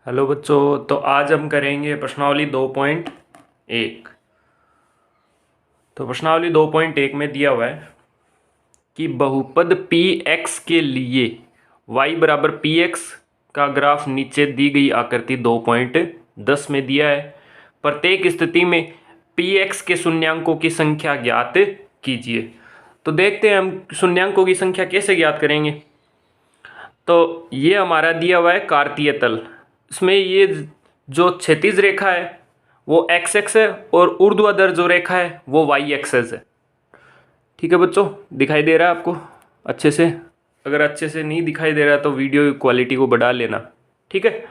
Hello बच्चों, तो आज हम करेंगे प्रश्नावली 2.1। तो प्रश्नावली 2.1 में दिया हुआ है कि बहुपद पी एक्स के लिए y बराबर पी एक्स का ग्राफ नीचे दी गई आकृति 2.10 में दिया है। प्रत्येक स्थिति में पी एक्स के शून्यांकों की संख्या ज्ञात कीजिए। तो देखते हैं हम शून्यांकों की संख्या कैसे ज्ञात करेंगे। तो ये हमारा दिया हुआ है कार्तीय तल। इसमें ये जो क्षैतिज रेखा है वो एक्स एक्स है और ऊर्ध्वाधर जो रेखा है वो वाई एक्सेस है। ठीक है बच्चों, दिखाई दे रहा है आपको अच्छे से? अगर अच्छे से नहीं दिखाई दे रहा तो वीडियो की क्वालिटी को बढ़ा लेना। ठीक है,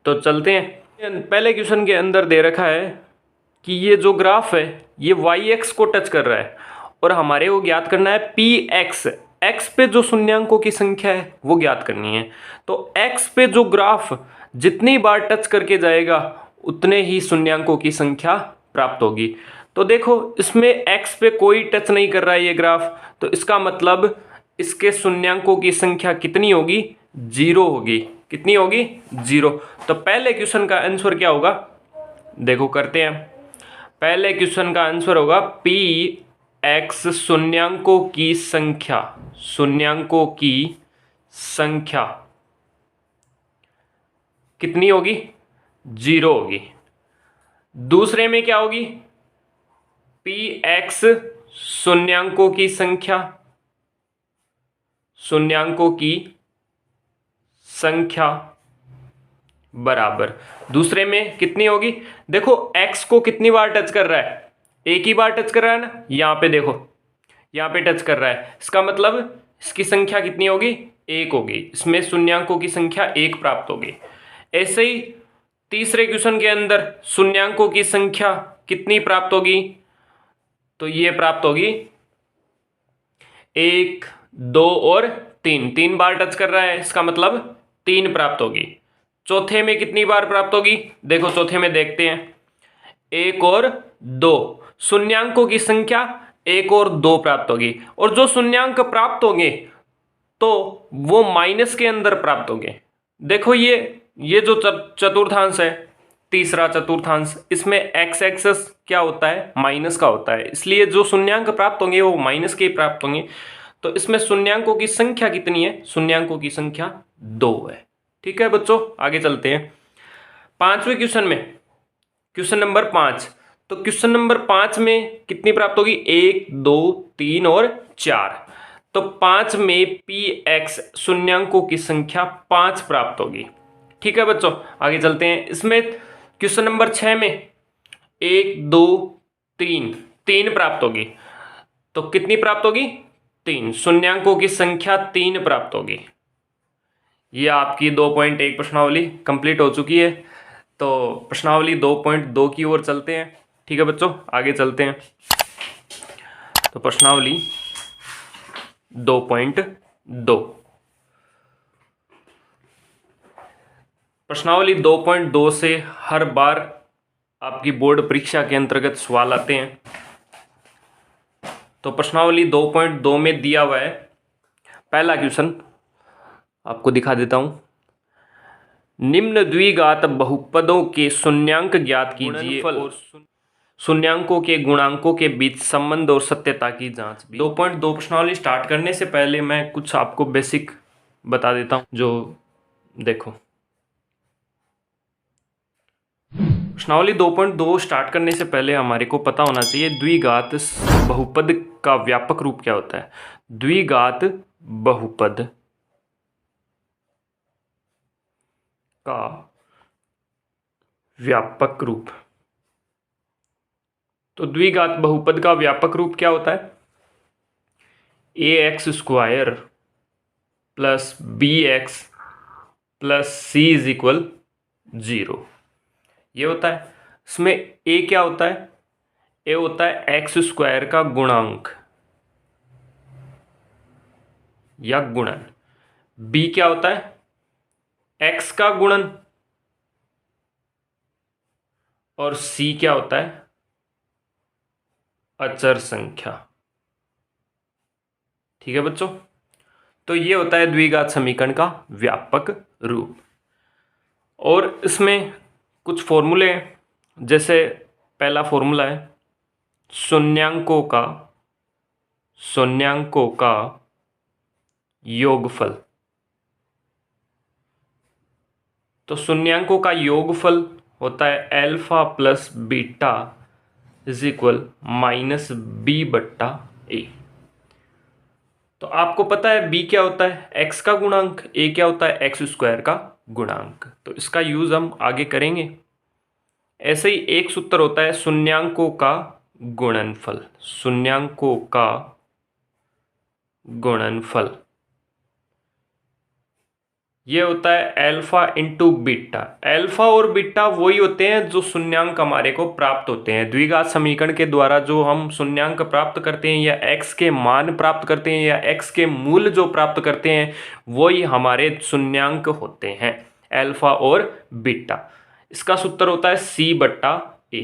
तो चलते हैं। पहले क्वेश्चन के अंदर दे रखा है कि ये जो ग्राफ है ये वाई एक्स को टच कर रहा है और हमारे को ज्ञात करना है पी एक्स। एक्स पे जो शून्यांकों की संख्या है वो ज्ञात करनी है। तो एक्स पे जो ग्राफ जितनी बार टच करके जाएगा उतने ही शून्यांकों की संख्या प्राप्त होगी। तो देखो इसमें एक्स पे कोई टच नहीं कर रहा है ये ग्राफ, तो इसका मतलब इसके शून्यांकों की संख्या कितनी होगी? जीरो होगी। कितनी होगी? जीरो। तो पहले क्वेश्चन का आंसर क्या होगा? देखो करते हैं। पहले क्वेश्चन का आंसर होगा पी एक्स शून्यांकों की संख्या। शून्यांकों की संख्या कितनी होगी? जीरो होगी। दूसरे में क्या होगी? पी एक्स शून्यांकों की संख्या। शून्यांकों की संख्या बराबर दूसरे में कितनी होगी? देखो x को कितनी बार टच कर रहा है? एक ही बार टच कर रहा है ना। यहां पे देखो, यहां पे टच कर रहा है, इसका मतलब इसकी संख्या कितनी होगी? एक होगी। इसमें शून्यांकों की संख्या एक प्राप्त होगी। ऐसे ही तीसरे क्वेश्चन के अंदर शून्यांकों की संख्या कितनी प्राप्त होगी? तो ये प्राप्त होगी एक, दो और तीन। तीन बार टच कर रहा है, इसका मतलब तीन प्राप्त होगी। चौथे में कितनी बार प्राप्त होगी? देखो चौथे में देखते हैं, एक और दो। शून्यांकों की संख्या एक और दो प्राप्त होगी। और जो शून्यांक प्राप्त होंगे तो वो माइनस के अंदर प्राप्त होंगे। देखो ये जो चतुर्थांश है, तीसरा चतुर्थांश, इसमें एक्स एक्सेस क्या होता है? माइनस का होता है। इसलिए जो शून्यांक प्राप्त होंगे वो माइनस के प्राप्त होंगे। तो इसमें शून्यांकों की संख्या कितनी है? शून्यांकों की संख्या दो है। ठीक है बच्चों, आगे चलते हैं। पांचवें क्वेश्चन में, क्वेश्चन नंबर 5। तो क्वेश्चन नंबर 5 में कितनी प्राप्त होगी? एक, दो, तीन और चार। तो 5 में पी एक्स शून्यांकों की संख्या 5 प्राप्त होगी। ठीक है बच्चों, आगे चलते हैं। इसमें क्वेश्चन नंबर 6 में एक, दो, तीन, तीन प्राप्त होगी। तो कितनी प्राप्त होगी? तीन। शून्यांकों की संख्या तीन प्राप्त होगी। ये आपकी 2.1 प्रश्नावली कंप्लीट हो चुकी है। तो प्रश्नावली 2.2 की ओर चलते हैं। ठीक है बच्चों, आगे चलते हैं। तो प्रश्नावली 2.2, प्रश्नावली 2.2 से हर बार आपकी बोर्ड परीक्षा के अंतर्गत सवाल आते हैं। तो प्रश्नावली 2.2 में दिया हुआ है पहला क्वेश्चन, आपको दिखा देता हूं। निम्न द्विघात बहुपदों के शून्यांक ज्ञात कीजिए और शून्यांकों के गुणांकों के बीच संबंध और सत्यता की जांच। 2.2 प्रश्नावली स्टार्ट करने से पहले मैं कुछ आपको बेसिक बता देता हूं। जो देखो, प्रश्नावली 2.2 स्टार्ट करने से पहले हमारे को पता होना चाहिए द्विघात बहुपद का व्यापक रूप क्या होता है। द्विघात बहुपद का व्यापक रूप। तो द्विघात बहुपद का व्यापक रूप क्या होता है? A x square plus B x plus C is equal 0, ये होता है। इसमें ए क्या होता है? ए होता है एक्स स्क्वायर का गुणांक या गुणन। बी क्या होता है? एक्स का गुणन। और सी क्या होता है? अचर संख्या। ठीक है बच्चों, तो ये होता है द्विघात समीकरण का व्यापक रूप। और इसमें कुछ फॉर्मूले हैं, जैसे पहला फॉर्मूला है शून्यांकों का योगफल। तो शून्यांकों का योगफल होता है alpha plus beta is equal minus B बट्टा ए। तो आपको पता है b क्या होता है, x का गुणांक, a क्या होता है x स्क्वायर का गुणांक। तो इसका यूज हम आगे करेंगे। ऐसे ही एक सूत्र होता है शून्यांकों का गुणनफल। शून्यांकों का गुणनफल ये होता है अल्फा इंटू बीटा। अल्फा और बीटा वही होते हैं जो शून्यांक हमारे को प्राप्त होते हैं। द्विघात समीकरण के द्वारा जो हम शून्यांक प्राप्त करते हैं या x के मान प्राप्त करते हैं या x के मूल्य जो प्राप्त करते हैं वही हमारे शून्यांक होते हैं, अल्फा और बीटा। इसका सूत्र होता है c बट्टा a।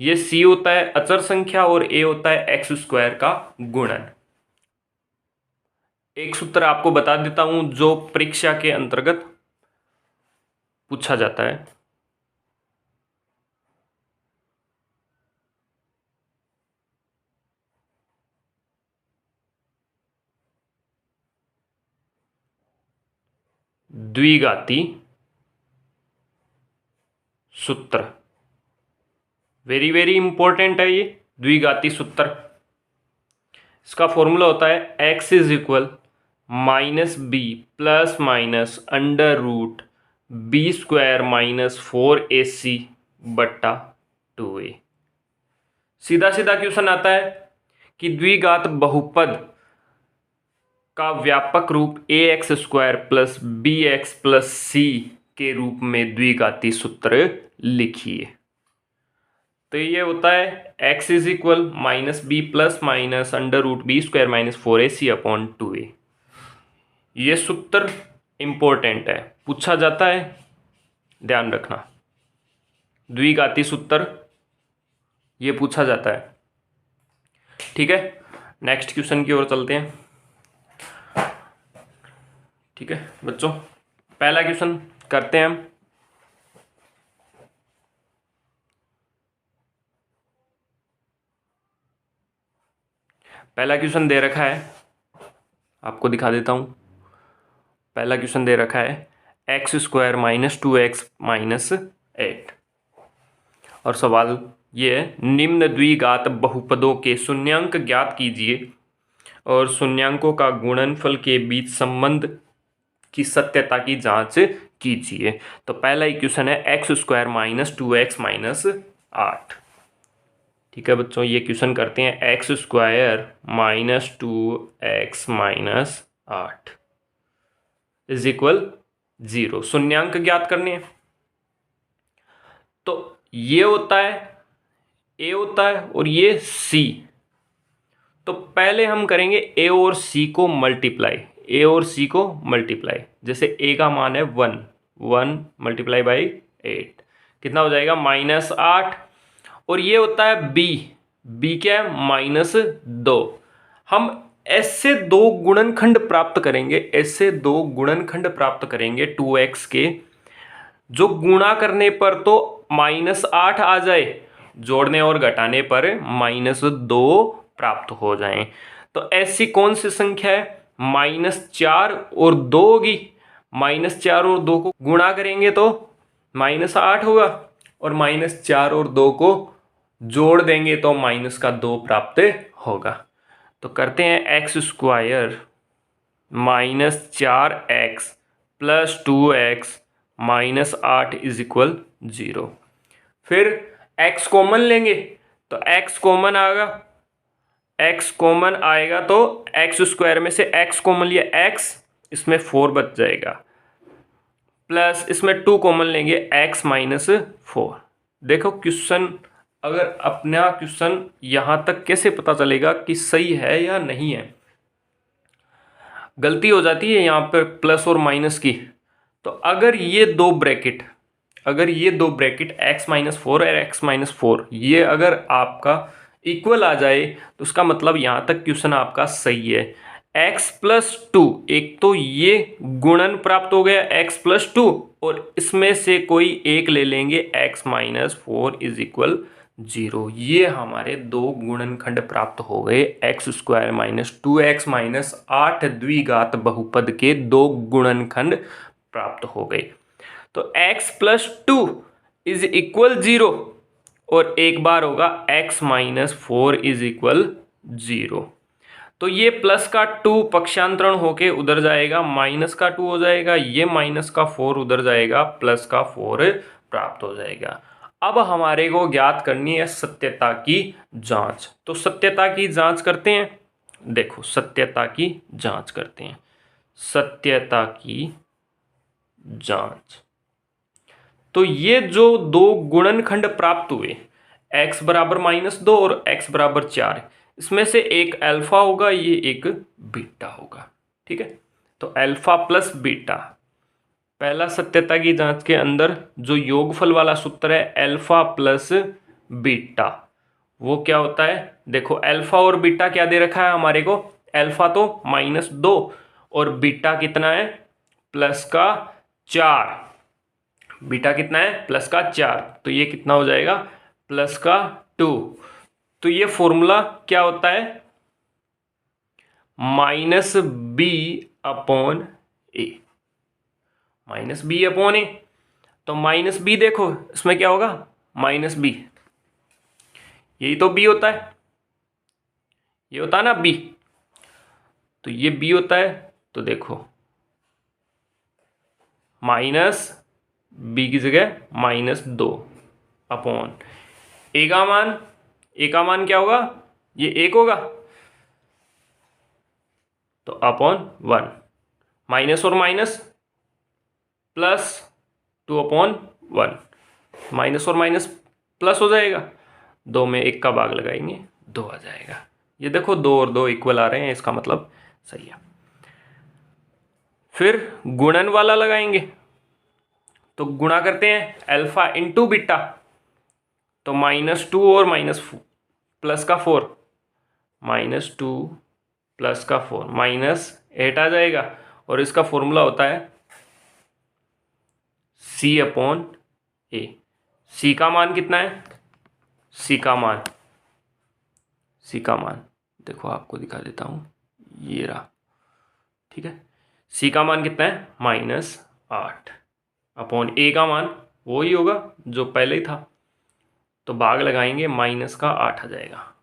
ये c होता है अचर संख्या और a होता है x स्क्वायर का गुणन। एक सूत्र आपको बता देता हूं जो परीक्षा के अंतर्गत पूछा जाता है। द्विघाती सूत्र, वेरी वेरी इंपॉर्टेंट है ये द्विघाती सूत्र। इसका फॉर्मूला होता है x is equal minus B plus minus under root B square minus 4ac बट्टा 2a। सीधा सीधा क्वेश्चन आता है कि द्विघात बहुपद का व्यापक रूप ax square plus bx plus c के रूप में द्विघाती सूत्र लिखिए। तो ये होता है x is equal minus B plus minus under root B square minus 4ac upon 2a। ये सूत्र इंपॉर्टेंट है, पूछा जाता है, ध्यान रखना। द्विघाती सूत्र ये पूछा जाता है। ठीक है, नेक्स्ट क्वेश्चन की ओर चलते हैं। ठीक है बच्चों, पहला क्वेश्चन करते हैं हम। पहला क्वेश्चन दे रखा है, आपको दिखा देता हूं। पहला क्वेश्चन दे रखा है x square minus 2x minus 8 और सवाल ये है निम्न द्विघात बहुपदों के शून्यांक ज्ञात कीजिए और शून्यांकों का गुणनफल के बीच संबंध की सत्यता की जांच कीजिए। तो पहला ही क्वेश्चन है x square minus 2x minus 8। ठीक है बच्चों, ये क्वेश्चन करते हैं x square minus 2x minus 8 is equal 0। शून्यांक ज्ञात करने हैं। तो ये होता है a होता है और ये c। तो पहले हम करेंगे a और c को मल्टीप्लाई, a और c को मल्टीप्लाई। जैसे a का मान है 1 मल्टीप्लाई बाई 8 कितना हो जाएगा माइनस 8। और ये होता है b क्या है माइनस 2। हम ऐसे दो गुणनखंड प्राप्त करेंगे, ऐसे दो गुणनखंड प्राप्त करेंगे 2x के जो गुणा करने पर तो माइनस 8 आ जाए, जोड़ने और घटाने पर माइनस 2 प्राप्त हो जाएं। तो ऐसी कौन सी संख्या है माइनस 4 और 2 होगी। माइनस 4 और 2 को गुणा करेंगे तो माइनस 8 होगा और माइनस 4 और 2 को जोड़ देंगे तो माइनस का 2 प्राप्त होगा। तो करते हैं x square minus 4x plus 2x minus 8 is equal 0। फिर x कॉमन लेंगे तो x कॉमन आएगा, x कॉमन आएगा तो एक्स स्क्वायर में से x कॉमन लिया x, इसमें 4 बच जाएगा, प्लस इसमें 2 कॉमन लेंगे x माइनस 4। देखो क्वेश्चन, अगर अपना क्वेश्चन यहां तक कैसे पता चलेगा कि सही है या नहीं है। गलती हो जाती है यहाँ पर प्लस और माइनस की। तो अगर ये दो ब्रैकेट x माइनस 4 और x माइनस 4 ये अगर आपका इक्वल आ जाए तो उसका मतलब यहाँ तक क्वेश्चन आपका सही है। x प्लस 2, एक तो ये गुणन प्राप्त हो गया x प्लस 2 और इसमें से कोई एक ले लेंगे x माइनस 4 इज इक्वल 0। ये हमारे दो गुणनखंड प्राप्त हो गए, x square minus 2x minus 8 द्विघात बहुपद के दो गुणनखंड प्राप्त हो गए। तो x प्लस 2 इज इक्वल 0 और एक बार होगा x माइनस 4 इज इक्वल 0। तो ये प्लस का 2 पक्षांतरण होके उधर जाएगा, माइनस का 2 हो जाएगा, ये माइनस का 4 उधर जाएगा, प्लस का 4 प्राप्त हो जाएगा। अब हमारे को ज्ञात करनी है सत्यता की जांच। तो सत्यता की जांच करते हैं। देखो सत्यता की जांच करते हैं। सत्यता की जांच, तो ये जो दो गुणनखंड प्राप्त हुए x बराबर -2 और x बराबर 4, इसमें से एक अल्फा होगा, ये एक बीटा होगा। ठीक है, तो अल्फा प्लस बीटा, पहला सत्यता की जांच के अंदर जो योगफल वाला सूत्र है अल्फा प्लस बीटा, वो क्या होता है? देखो अल्फा और बीटा क्या दे रखा है हमारे को? अल्फा तो -2 और बीटा कितना है? प्लस का 4। बीटा कितना है? प्लस का 4, तो ये कितना हो जाएगा? प्लस का 2। तो ये फॉर्मूला क्या होता है? -b अपॉन ए, -b अपॉन ए। तो -b देखो इसमें क्या होगा? -b, यही तो b होता है, ये होता है ना b, तो ये b होता है। तो देखो माइनस b की जगह -2 अपॉन ए का मान, ए का मान क्या होगा? ये 1 होगा, तो अपॉन 1, माइनस और माइनस प्लस 2 अपॉन 1, माइनस और माइनस प्लस हो जाएगा, 2 में 1 का भाग लगाएंगे 2 आ जाएगा। ये देखो 2 और 2 इक्वल आ रहे हैं, इसका मतलब सही है। फिर गुणन वाला लगाएंगे, तो गुणा करते हैं अल्फा इंटू बीटा, तो -2 और प्लस का 4, -2 प्लस का 4 -8 आ जाएगा। और इसका फॉर्मूला होता है c अपॉन ए। c का मान कितना है? c का मान, देखो आपको दिखा देता हूँ, ये रहा। ठीक है, c का मान कितना है? -8 अपॉन ए का मान वही होगा जो पहले ही था, तो भाग लगाएंगे, माइनस का 8 आ जाएगा।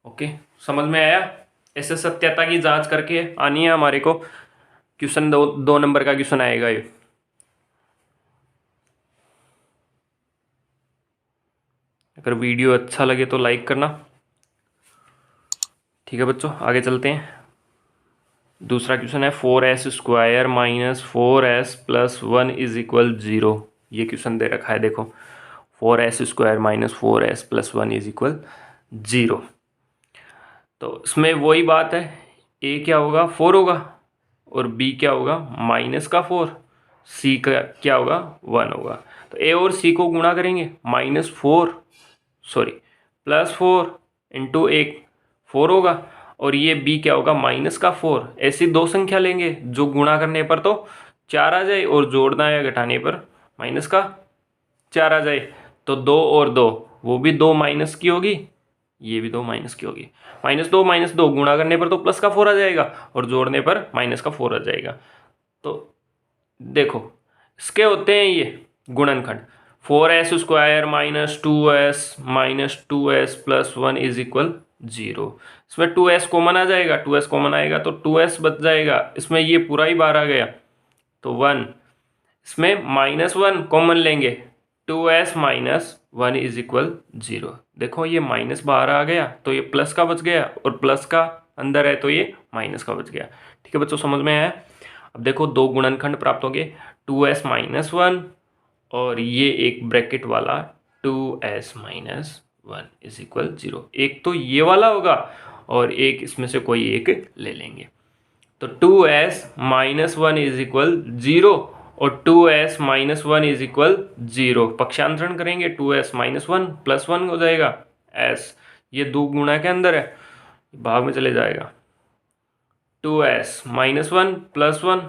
ओके, समझ में आया? ऐसे सत्यता की जांच करके आनी है हमारे को। क्वेश्चन 2 नंबर का क्वेश्चन आएगा ये। अगर वीडियो अच्छा लगे तो लाइक करना। ठीक है बच्चों, आगे चलते हैं। दूसरा क्वेश्चन है 4s square minus 4s plus 1 is equal 0। ये क्वेश्चन दे रखा है, देखो 4s square minus 4s plus 1 is equal 0। तो इसमें वही बात है, a क्या होगा? 4 होगा, और b क्या होगा? -4, c का क्या होगा? 1 होगा। तो a और c को गुणा करेंगे, +4 इंटू 1 4 होगा, और ये b क्या होगा? -4। ऐसी दो संख्या लेंगे जो गुणा करने पर तो 4 आ जाए और जोड़ना या घटाने पर -4 आ जाए। तो 2 और 2, वो भी 2 माइनस की होगी, ये भी 2 माइनस की होगी। -2 गुणा करने पर तो प्लस का 4 आ जाएगा और जोड़ने पर -4 आ जाएगा। तो देखो इसके होते हैं ये गुणनखंड, 4s square -2s plus 1 is equal 0। इसमें 2s कॉमन आ जाएगा, 2s कॉमन आएगा तो 2s बच जाएगा, इसमें ये पूरा ही बार आ गया तो 1, इसमें -1 कॉमन लेंगे, 2s माइनस 1 इज इक्वल 0। देखो ये माइनस बाहर आ गया तो ये प्लस का बच गया, और प्लस का अंदर है तो ये माइनस का बच गया। ठीक है बच्चों, समझ में आया? अब देखो दो गुणनखंड प्राप्त होंगे, 2s माइनस 1 और ये एक ब्रैकेट वाला 2s माइनस 1 इज इक्वल 0। एक तो ये वाला होगा और एक इसमें से कोई एक ले लेंगे। तो 2s माइनस 1 इज इक्वल 0 और 2s माइनस 1 इज इक्वल 0। पक्षांतरण करेंगे, 2s माइनस 1 प्लस 1 हो जाएगा s, ये दो गुणा के अंदर है, भाग में चले जाएगा। 2s माइनस 1 प्लस 1,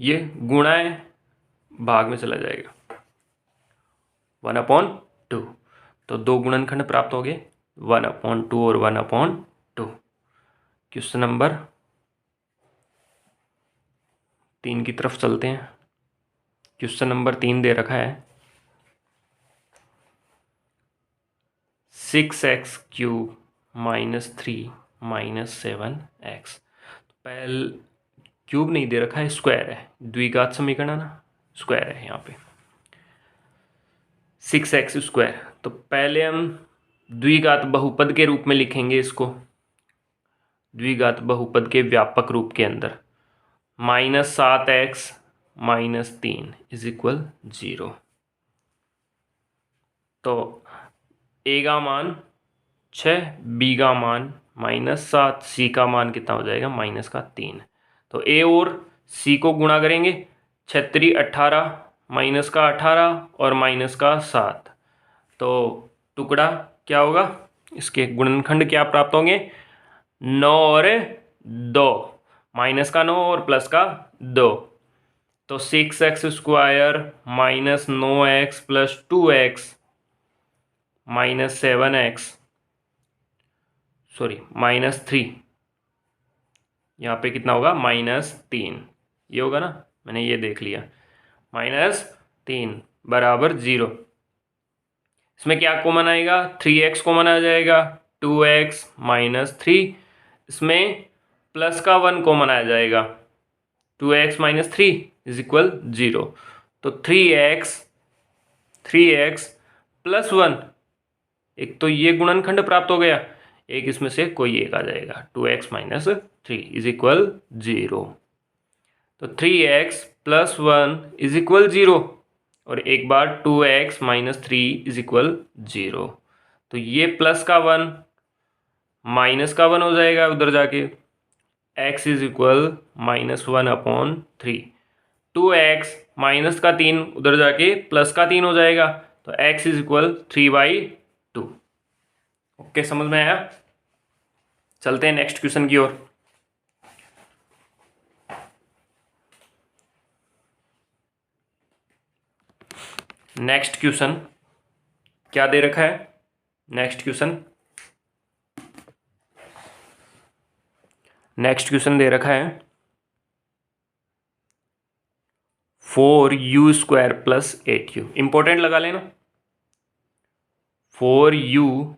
ये गुणा है, भाग में चला जाएगा 1/2। तो 2 गुणनखंड प्राप्त हो गए 1/2 और 1/2। क्वेश्चन नंबर 3 की तरफ चलते हैं। क्वेश्चन नंबर 3 दे रखा है 6x³ - 3 - 7x। पहले क्यूब नहीं दे रखा है, स्क्वायर है, द्विघात समीकरण है ना, स्क्वायर है यहाँ पे 6x²। तो पहले हम द्विघात बहुपद के रूप में लिखेंगे इसको, द्विघात बहुपद के व्यापक रूप के अंदर -7x - 3 = 0। तो a का मान 6, b का मान -7, c का मान कितना हो जाएगा -3। तो a और c को गुणा करेंगे, 6×3 = 18, -18 और -7। तो टुकड़ा क्या होगा, इसके गुणनखंड क्या प्राप्त होंगे 9 और 2, -9 और +2। तो 6x² - 9x + 2x - 7x, sorry -3, यहाँ पे कितना होगा -3, ये होगा ना, मैंने ये देख लिया, -3 = 0। इसमें क्या कॉमन आएगा, 3x कॉमन आ जाएगा, 2x - 3, इसमें प्लस का 1 कॉमन आ जाएगा, 2x - 3 = 0। तो 3x + 1, एक तो ये गुणनखंड प्राप्त हो गया, एक इसमें से कोई एक आ जाएगा, 2x - 3 = 0। तो 3x + 1 = 0 और एक बार 2x - 3 = 0। तो ये प्लस का 1 माइनस का 1 हो जाएगा उधर जाके, x = -1/3, 2x माइनस का 3 उधर जाके प्लस का 3 हो जाएगा, तो x = 3/2। ओके, समझ में आया। चलते हैं नेक्स्ट क्वेश्चन की ओर। नेक्स्ट क्वेश्चन क्या दे रखा है, नेक्स्ट क्वेश्चन दे रखा है 4u² + 8u। इंपॉर्टेंट लगा लेना, 4u²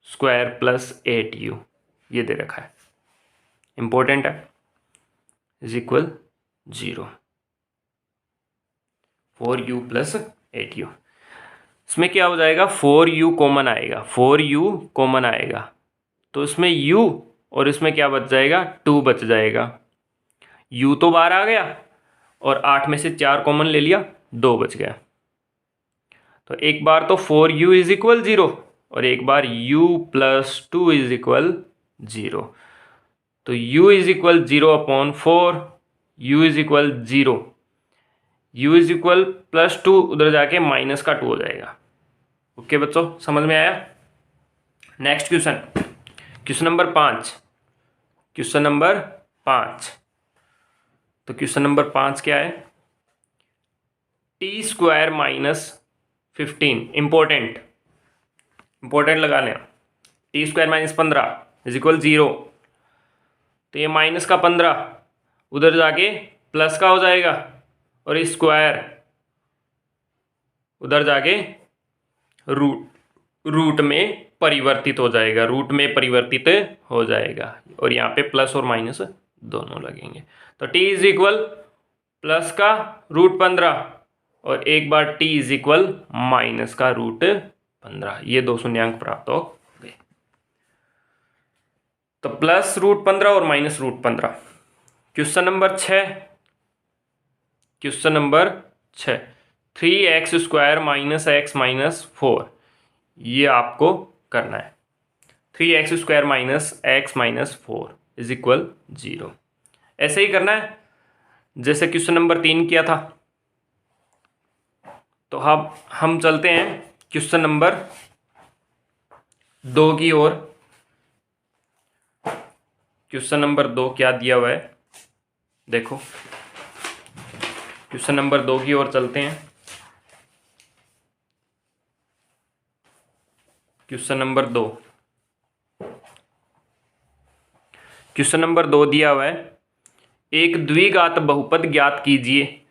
+ 8u ये दे रखा है, इंपॉर्टेंट है, = 0। 4u + 8u, इसमें क्या हो जाएगा, 4u कॉमन आएगा, 4u कॉमन आएगा, तो इसमें u और इसमें क्या बच जाएगा, 2 बच जाएगा। u तो बाहर आ गया और 8 में से 4 कॉमन ले लिया, 2 बच गया। तो एक बार तो 4u = 0 और एक बार u + 2 = 0। तो u = 0/4, u = 0, u +2 उधर जाके -2 हो जाएगा। ओके बच्चों, समझ में आया। Next question number 5। Question number 5, तो क्वेश्चन नंबर 5 क्या है, t² - 15, इंपॉर्टेंट लगा लेना, t² - 15 = 0। तो ये -15 उधर जाके प्लस का हो जाएगा और स्क्वायर उधर जाके रूट में परिवर्तित हो जाएगा, और यहाँ पे प्लस और माइनस दोनों लगेंगे। तो t = प्लस का √15 और एक बार t = माइनस का √15, ये 2 शून्यांक प्राप्त हो गए। तो प्लस √15 और minus √15। Question number 6, 3x² - x - 4, ये आपको करना है। 3x² - x - 4 = 0। ऐसे ही करना है जैसे क्वेश्चन नंबर 3 किया था। तो अब हम चलते हैं क्वेश्चन नंबर 2 की ओर। क्वेश्चन नंबर 2 क्या दिया हुआ है देखो क्वेश्चन नंबर 2 की ओर चलते हैं। क्वेश्चन नंबर 2 दिया हुआ है, एक द्विघात बहुपद ज्ञात कीजिए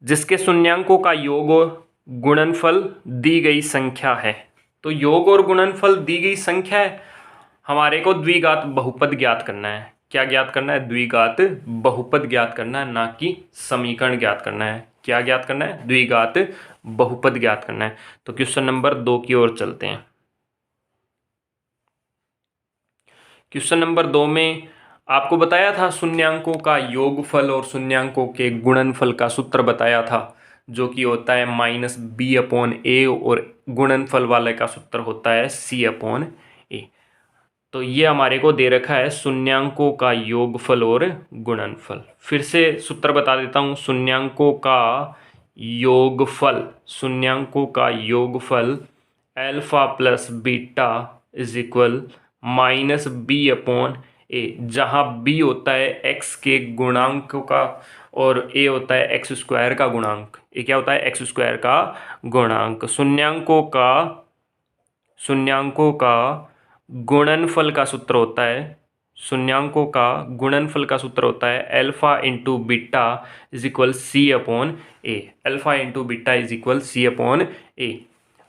जिसके शून्यांकों का योग और गुणनफल दी गई संख्या है। तो योग और गुणनफल दी गई संख्या है, हमारे को द्विघात बहुपद ज्ञात करना है। क्या ज्ञात करना है? द्विघात बहुपद ज्ञात करना है, ना कि समीकरण ज्ञात करना है। क्या ज्ञात करना है? द्विघात बहुपद ज्ञात करना है। तो क्वेश्चन नंबर 2 की ओर चलते हैं। क्वेश्चन नंबर 2 में आपको बताया था शून्यांकों का योगफल और शून्यांकों के गुणनफल का सूत्र बताया था, जो कि होता है -b/a और गुणनफल वाले का सूत्र होता है c/a। तो ये हमारे को दे रखा है शून्यांकों का योगफल और गुणनफल। फिर से सूत्र बता देता हूँ। शून्यांकों का योगफल alpha plus beta is equal -b/a, जहाँ b होता है x के गुणांक का और a होता है x² का गुणांक। ये क्या होता है? x² का गुणांक। शून्यांकों का गुणनफल का सूत्र होता है alpha into beta is equal c/a। Alpha into beta is equal c/a।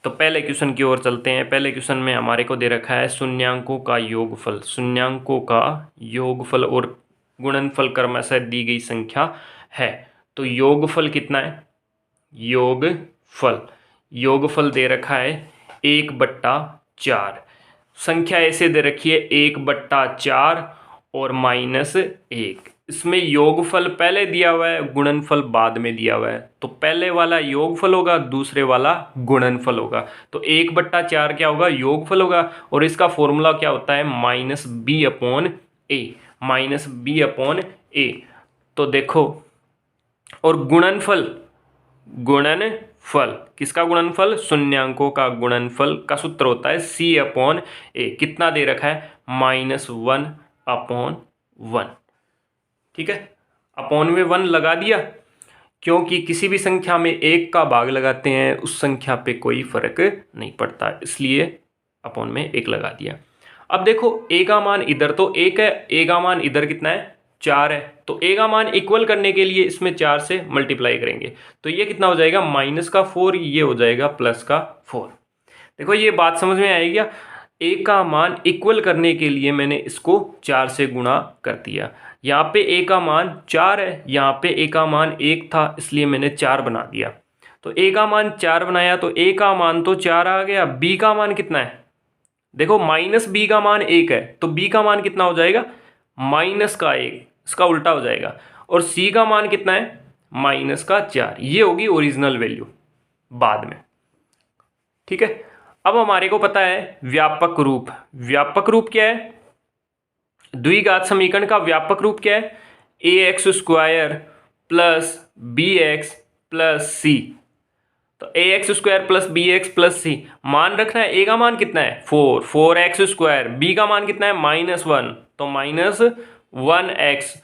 तो पहले क्वेश्चन की ओर चलते हैं। पहले क्वेश्चन में हमारे को दे रखा है शून्यांकों का योगफल और गुणनफल क्रमशः दी गई संख्या है। तो योगफल कितना है? योगफल दे रखा है 1/4। संख्या ऐसे दे रखी है 1/4 और -1। इसमें योगफल पहले दिया हुआ है, गुणनफल बाद में दिया हुआ है। तो पहले वाला योगफल होगा, दूसरे वाला गुणनफल होगा। तो 1/4 क्या होगा? योगफल होगा। और इसका फॉर्मूला क्या होता है? -b/a। तो देखो, और गुणनफल किसका गुणनफल? शून्यांकों का गुणनफल का सूत्र होता है c/a। कितना दे रखा है? -1/1। ठीक है, अपॉन में 1 लगा दिया, क्योंकि किसी भी संख्या में 1 का भाग लगाते हैं उस संख्या पे कोई फर्क नहीं पड़ता, इसलिए अपॉन में 1 लगा दिया। अब देखो a का मान इधर तो 1 है, a का मान इधर कितना है? 4 है। तो a का मान इक्वल करने के लिए इसमें 4 से मल्टीप्लाई करेंगे। तो ये कितना हो जाएगा? -4, ये हो जाएगा +4। देखो ये बात समझ में आएगी क्या? a का मान इक्वल करने के लिए मैंने इसको 4 से गुणा कर दिया। यहाँ पे a का मान 4 है, यहाँ पे a का मान 1 था, इसलिए मैंने 4 बना दिया। तो a का मान 4 बनाया तो a का मान तो 4 आ गया। b का मान कितना है? देखो -b का मान 1 है, तो b का मान कितना हो जाएगा? -1, इसका उल्टा हो जाएगा। और c का मान कितना है? -4। ये होगी ओरिजिनल वैल्यू बाद में। ठीक है, अब हमारे को पता है व्यापक रूप क्या है? द्विघात समीकरण का व्यापक रूप क्या है? ax² plus bx plus c। तो ax² plus bx plus c मान रखना है। a का मान कितना है? 4x²। b का मान कितना है? -1, तो -1x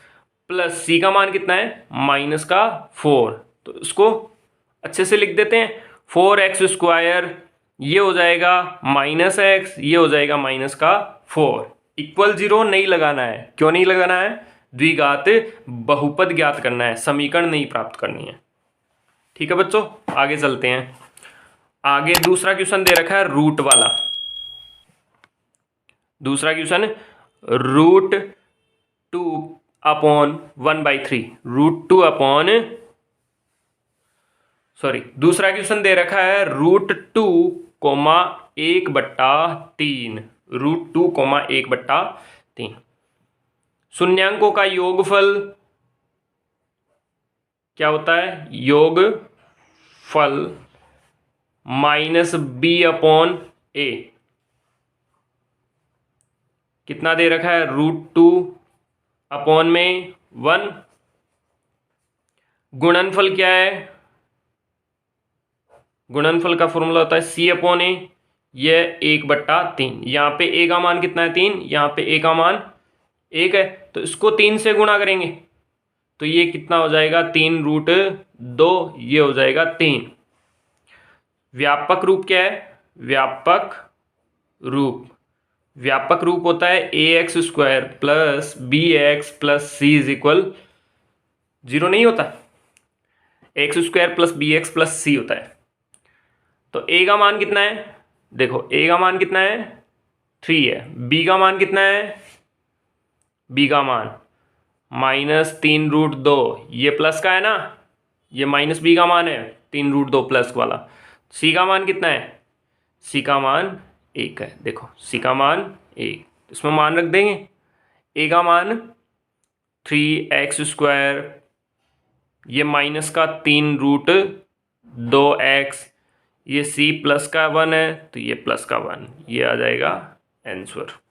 प्लस c का मान कितना है? -4। तो इसको अच्छे से लिख देते हैं। 4x², ये हो जाएगा -x, ये हो जाएगा -4। इक्वल 0 नहीं लगाना है। क्यों नहीं लगाना है? द्विघात बहुपद ज्ञात करना है, समीकरण नहीं प्राप्त करनी है। ठीक है बच्चों, आगे चलते हैं। आगे दूसरा क्वेश्चन दे रखा है रूट वाला। दूसरा क्वेश्चन दूसरा क्वेश्चन दे रखा है √2,1/3। शून्यांकों का योगफल क्या होता है? योगफल -b/a। कितना दे रखा है? √2/1। गुणनफल क्या है? गुणनफल का फॉर्मूला होता है c/a। यह 1/3। यहाँ पे a का मान कितना है? 3। यहाँ पे a का मान 1 है, तो इसको 3 से गुणा करेंगे। तो ये कितना हो जाएगा 3√2, ये हो जाएगा 3। व्यापक रूप क्या है? व्यापक रूप होता है ax² plus bx plus c is equal 0 नहीं होता, x² plus bx plus c होता है। तो a का मान कितना है? देखो a का मान कितना है 3 है, b का मान कितना है? b का मान -3√2, ये प्लस का है ना, ये माइनस b का मान है 3√2 प्लस वाला। c का मान कितना है? c का मान 1 है। देखो c का मान 1, इसमें मान रख देंगे। a का मान 3x², ये माइनस का 3√2x, ये c प्लस का 1 है तो ये प्लस का 1, ये आ जाएगा आंसर।